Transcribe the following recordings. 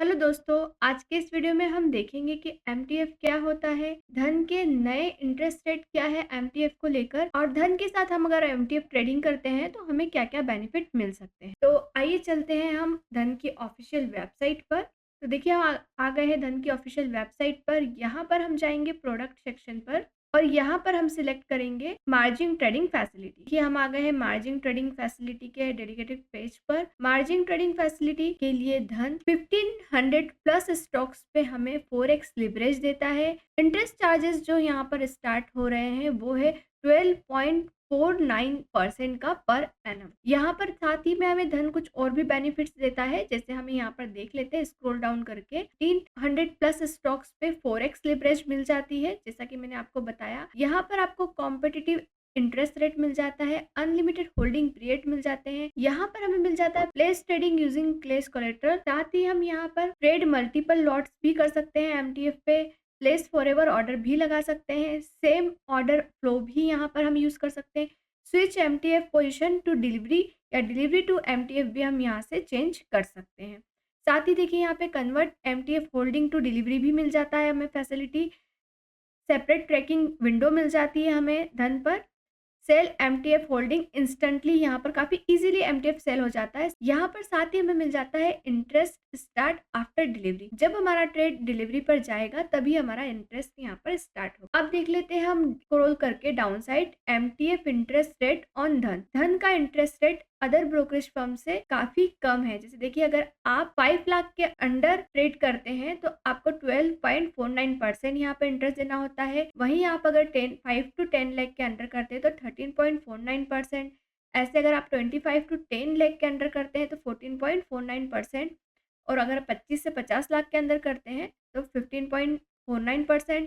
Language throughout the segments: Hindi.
हेलो दोस्तों, आज के इस वीडियो में हम देखेंगे कि एमटीएफ क्या होता है, धन के नए इंटरेस्ट रेट क्या है एमटीएफ को लेकर और धन के साथ हम अगर एमटीएफ ट्रेडिंग करते हैं तो हमें क्या-क्या बेनिफिट मिल सकते हैं। तो आइए चलते हैं हम धन की ऑफिशियल वेबसाइट पर। तो देखिए हम आ गए हैं धन की ऑफिशियल वेबसाइट पर। यहाँ पर हम जाएंगे प्रोडक्ट सेक्शन पर और यहाँ पर हम सिलेक्ट करेंगे मार्जिन ट्रेडिंग फैसिलिटी। कि हम आ गए हैं मार्जिन ट्रेडिंग फैसिलिटी के डेडिकेटेड पेज पर। मार्जिन ट्रेडिंग फैसिलिटी के लिए धन 1500 प्लस स्टॉक्स पे हमें 4x लिवरेज देता है। इंटरेस्ट चार्जेस जो यहाँ पर स्टार्ट हो रहे हैं वो है 12.49% का पर एनम। यहाँ पर साथ ही में हमें धन कुछ और भी बेनिफिट्स देता है, जैसे हमें यहाँ पर देख लेते हैं स्क्रॉल डाउन करके 300 प्लस स्टॉक्स पे 4x लिवरेज मिल जाती है। जैसा कि मैंने आपको बताया, यहाँ पर आपको कॉम्पिटिटिव इंटरेस्ट रेट मिल जाता है, अनलिमिटेड होल्डिंग पीरियड मिल जाते हैं। यहाँ पर हमें मिल जाता है place trading using place collateral. साथ ही हम यहाँ पर ट्रेड मल्टीपल लॉट्स भी कर सकते हैं एमटीएफ पे। प्लेस फॉरएवर ऑर्डर भी लगा सकते हैं। सेम ऑर्डर फ्लो भी यहाँ पर हम यूज कर सकते हैं। Switch MTF position to delivery या डिलीवरी टू एमटीएफ भी हम यहाँ से चेंज कर सकते हैं। साथ ही देखिए यहाँ पे convert MTF holding to delivery भी मिल जाता है हमें फैसिलिटी। सेपरेट ट्रैकिंग विंडो मिल जाती है हमें धन पर। सेल एमटीएफ होल्डिंग इंस्टेंटली, यहाँ पर काफी इजीली एमटीएफ सेल हो जाता है। यहाँ पर साथ ही हमें मिल जाता है इंटरेस्ट स्टार्ट आफ्टर डिलीवरी। जब हमारा ट्रेड डिलीवरी पर जाएगा तभी हमारा इंटरेस्ट यहाँ पर स्टार्ट होगा। अब देख लेते हैं हम स्क्रॉल करके down side MTF interest rate on धन। धन का interest rate other brokerage firm से काफी कम है। जैसे देखिए अगर आप 5 लाख के अंडर ट्रेड करते हैं तो आपको 12.49% यहाँ पे इंटरेस्ट देना होता है। वहीं आप अगर 5 to 10 लाख के अंडर करते हैं तो 13.49%। ऐसे अगर आप 25 to 10 लाख के अंडर करते हैं तो 14.49%। और अगर 25 से 50 लाख के अंदर करते हैं तो 15.49%।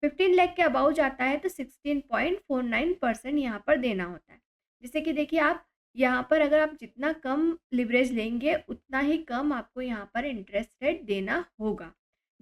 15 लाख के अबाउ जाता है तो 16.49% यहाँ पर देना होता है। जैसे कि देखिए आप यहाँ पर अगर आप जितना कम लिवरेज लेंगे उतना ही कम आपको यहाँ पर इंटरेस्ट रेट देना होगा,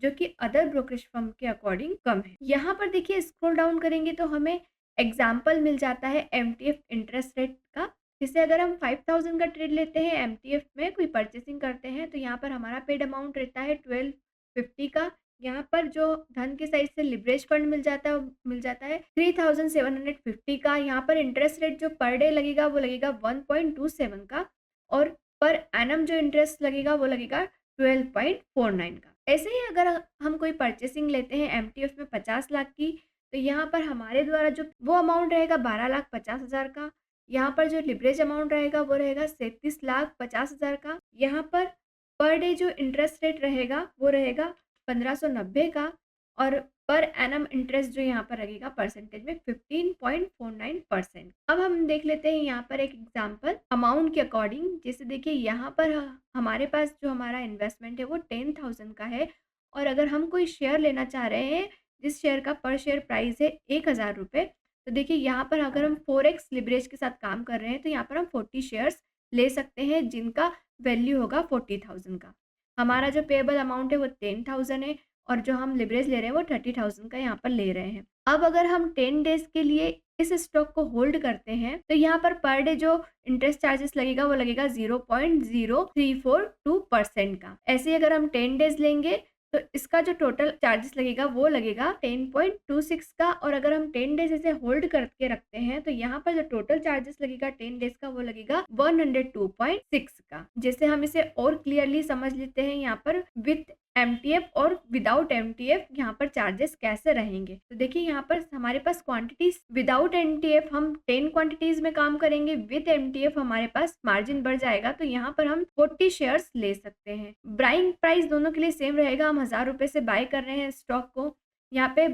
जो कि अदर ब्रोकरेज फर्म के अकॉर्डिंग कम है। यहाँ पर देखिए स्क्रॉल डाउन करेंगे तो हमें एग्जाम्पल मिल जाता है एमटीएफ इंटरेस्ट रेट का। जैसे अगर हम 5000 का ट्रेड लेते हैं एमटीएफ में कोई परचेसिंग करते हैं तो यहाँ पर हमारा पेड अमाउंट रहता है 1250 का। यहाँ पर जो धन के साइड से लिवरेज फंड मिल जाता है 3750 का। यहाँ पर इंटरेस्ट रेट जो पर डे लगेगा वो लगेगा 1.27 का और पर एनम जो इंटरेस्ट लगेगा वो लगेगा 12.49 का। ऐसे ही अगर हम कोई परचेसिंग लेते हैं एमटीएफ में 50 लाख की तो यहाँ पर हमारे द्वारा जो वो अमाउंट रहेगा 12,50,000 का। यहाँ पर जो लिवरेज अमाउंट रहेगा वो रहेगा 37,50,000 का। यहाँ पर डे जो इंटरेस्ट रेट रहेगा वो रहेगा 1590 का और पर एनम इंटरेस्ट जो यहाँ पर लगेगा परसेंटेज में 15.49%। अब हम देख लेते हैं यहाँ पर एक एग्जांपल अमाउंट के अकॉर्डिंग। जैसे देखिए यहाँ पर हमारे पास जो हमारा इन्वेस्टमेंट है वो 10,000 का है और अगर हम कोई शेयर लेना चाह रहे हैं जिस शेयर का पर शेयर प्राइस है 1000 रुपये, तो देखिए यहाँ पर अगर हम 4x लिवरेज के साथ काम कर रहे हैं तो यहाँ पर हम 40 शेयर्स ले सकते हैं जिनका वैल्यू होगा 40,000 का। हमारा जो पेएबल अमाउंट है वो 10,000 है और जो हम लिवरेज ले रहे हैं वो 30,000 का यहाँ पर ले रहे हैं। अब अगर हम 10 डेज के लिए इस स्टॉक को होल्ड करते हैं तो यहाँ पर डे जो इंटरेस्ट चार्जेस लगेगा वो लगेगा 0.0342% का। ऐसे ही अगर हम 10 डेज लेंगे तो इसका जो टोटल चार्जेस लगेगा वो लगेगा 10.26 का और अगर हम 10 डेज इसे होल्ड करके रखते हैं तो यहाँ पर जो टोटल चार्जेस लगेगा 10 डेज का वो लगेगा 102.6 का। जैसे हम इसे और क्लियरली समझ लेते हैं यहाँ पर विथ एमटीएफ और विदाउट एमटीएफ यहाँ पर चार्जेस कैसे रहेंगे। तो देखिए यहाँ पर हमारे पास क्वांटिटीज विदाउट एमटीएफ हम 10 क्वांटिटीज में काम करेंगे, विद एमटीएफ हमारे पास मार्जिन बढ़ जाएगा तो यहाँ पर हम 40 शेयर्स ले सकते हैं। बाइंग प्राइस दोनों के लिए सेम रहेगा। हम 1000 रुपए से बाय कर रहे हैं स्टॉक को। यहाँ पे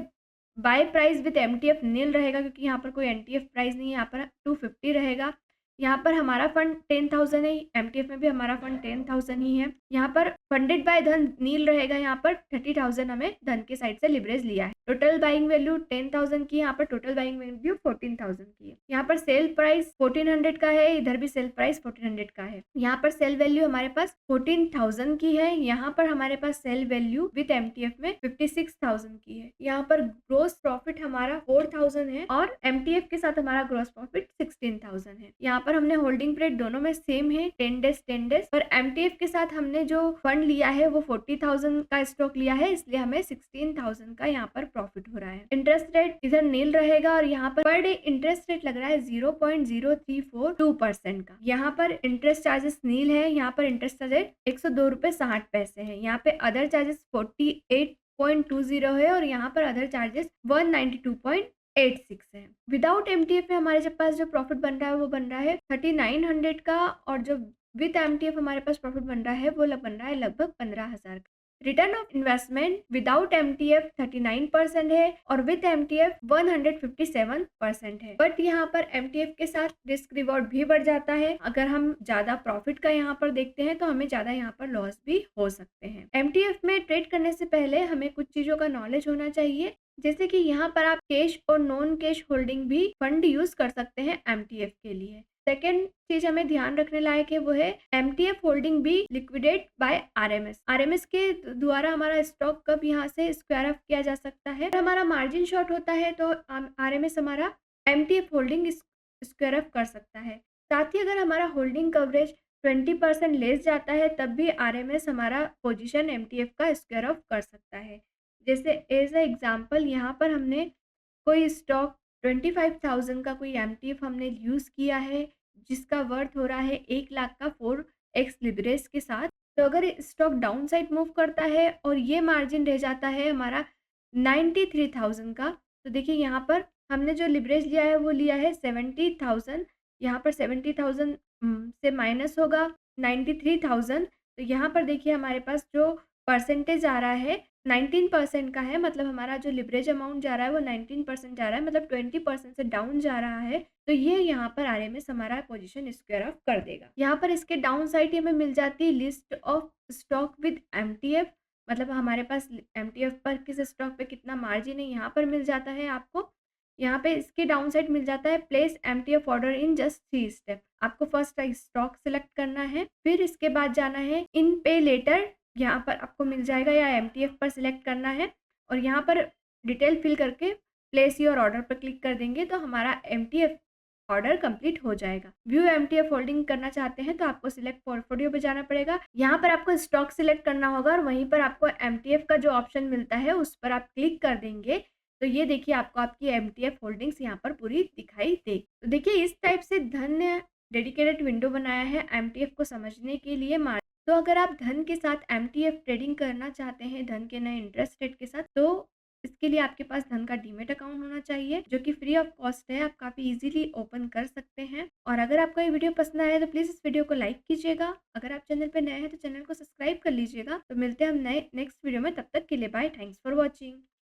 बाय प्राइस विद एमटीएफ नील रहेगा क्योंकि यहाँ पर कोई एमटीएफ प्राइस नहीं है। यहाँ पर 250 रहेगा। यहाँ पर हमारा फंड 10,000 है, एमटीएफ में भी हमारा फंड 10,000 ही है। यहाँ पर फंडेड बाय धन नील रहेगा। यहाँ पर 30,000 हमें धन के साइड से लिवरेज लिया है। टोटल बाइंग वैल्यू 10,000 की, यहाँ पर टोटल बाइंग वैल्यू 14,000 की है। यहाँ पर सेल प्राइस 1400 का है, इधर भी सेल प्राइस 1400 का है। यहाँ पर सेल वैल्यू हमारे पास 14,000 की है। यहाँ पर हमारे पास सेल वैल्यू विद एमटीएफ में 56,000 की है। यहाँ पर ग्रोस प्रॉफिट हमारा 4,000 है और एमटीएफ के साथ हमारा ग्रोस प्रॉफिट 16,000 है। यहाँ पर हमने होल्डिंग पीरियड दोनों में सेम है 10 डेज 10 डेज, और एमटीएफ के साथ हमने जो फंड लिया है वो 40,000 का स्टॉक लिया है, इसलिए हमें 16,000 का यहाँ पर प्रॉफिट हो रहा है। इंटरेस्ट रेट इधर नील रहेगा और यहाँ पर डे इंटरेस्ट रेट लग रहा है 0.0342% का। यहाँ पर इंटरेस्ट चार्जेस नील है, यहाँ पर इंटरेस्ट चार्जेस 102 रुपए 60 पैसे है। यहाँ पे अदर चार्जेस 48.20 है और यहाँ पर अदर चार्जेस 192.86 है। विदाउट एमटीएफ में हमारे पास जो प्रॉफिट बन रहा है वो बन रहा है 3900 का, और जो विद एमटीएफ हमारे पास प्रॉफिट बन रहा है वो बन रहा है लगभग 15,000 का। Return of investment without MTF 39% है और विद एमटीएफ 157% है। बट यहाँ पर एमटीएफ के साथ रिस्क रिवॉर्ड भी बढ़ जाता है। अगर हम ज्यादा प्रॉफिट का यहाँ पर देखते हैं तो हमें ज्यादा यहाँ पर लॉस भी हो सकते हैं। एमटीएफ में ट्रेड करने से पहले हमें कुछ चीजों का नॉलेज होना चाहिए, जैसे कि यहाँ पर आप कैश और नॉन कैश होल्डिंग भी फंड यूज कर सकते हैं एमटीएफ के लिए। सेकेंड चीज हमें ध्यान रखने लायक है वो है एमटीएफ होल्डिंग भी लिक्विडेट बाय आरएमएस। आरएमएस के द्वारा हमारा स्टॉक कब यहाँ से स्क्वायर ऑफ किया जा सकता है। अगर हमारा मार्जिन शॉर्ट होता है तो आरएमएस हमारा एमटीएफ होल्डिंग स्क्वायर ऑफ कर सकता है। साथ ही अगर हमारा होल्डिंग कवरेज 20% लेस जाता है तब भी आरएमएस हमारा पोजीशन एमटीएफ का स्क्वायर ऑफ कर सकता है। जैसे एज ए एग्जाम्पल यहाँ पर हमने कोई स्टॉक 25,000 का कोई एमटीएफ हमने यूज़ किया है जिसका वर्थ हो रहा है 1 लाख का 4x लिवरेज के साथ। तो अगर स्टॉक डाउन साइड मूव करता है और ये मार्जिन रह जाता है हमारा 93,000 का, तो देखिए यहाँ पर हमने जो लिवरेज लिया है वो लिया है 70,000। यहाँ पर 70,000 से माइनस होगा 93,000, तो यहाँ पर देखिए हमारे पास जो परसेंटेज आ रहा है 19% का है। मतलब हमारा जो लिवरेज अमाउंट जा रहा है वो 19% जा रहा है, मतलब 20% से डाउन जा रहा है। तो ये यहाँ पर आरएमएस हमारा पोजीशन स्क्वायर ऑफ कर देगा। यहाँ पर इसके डाउन साइड हमें मिल जाती है list of stock with MTF, मतलब हमारे पास एमटीएफ पर किस स्टॉक पे कितना मार्जिन है यहाँ पर मिल जाता है आपको। यहाँ पे इसके डाउन साइड मिल जाता है place MTF order in just 3 step. आपको फर्स्ट स्टॉक सिलेक्ट करना है, फिर इसके बाद जाना है इन पे लेटर, यहाँ पर आपको मिल जाएगा, या एमटीएफ पर सिलेक्ट करना है और यहाँ पर डिटेल फिल करके प्लेस योर ऑर्डर पर क्लिक कर देंगे तो हमारा एमटीएफ ऑर्डर कंप्लीट हो जाएगा। व्यू एमटीएफ होल्डिंग करना चाहते हैं तो आपको सिलेक्ट पोर्टफोलियो पे जाना पड़ेगा। यहाँ पर आपको स्टॉक सिलेक्ट करना होगा और वहीं पर आपको एमटीएफ का जो ऑप्शन मिलता है उस पर आप क्लिक कर देंगे तो ये देखिए आपको आपकी एमटीएफ होल्डिंग्स यहाँ पर पूरी दिखाई दे। तो देखिए इस टाइप से धन ने डेडिकेटेड विंडो बनाया है एमटीएफ को समझने के लिए। तो अगर आप धन के साथ एमटीएफ ट्रेडिंग करना चाहते हैं, धन के नए इंटरेस्ट रेट के साथ, तो इसके लिए आपके पास धन का डीमेट अकाउंट होना चाहिए जो कि फ्री ऑफ कॉस्ट है। आप काफ़ी इजीली ओपन कर सकते हैं। और अगर आपको ये वीडियो पसंद आया तो प्लीज़ इस वीडियो को लाइक कीजिएगा। अगर आप चैनल पर नए हैं तो चैनल को सब्सक्राइब कर लीजिएगा। तो मिलते हैं हम नेक्स्ट वीडियो में, तब तक के लिए बाय। Thanks for watching.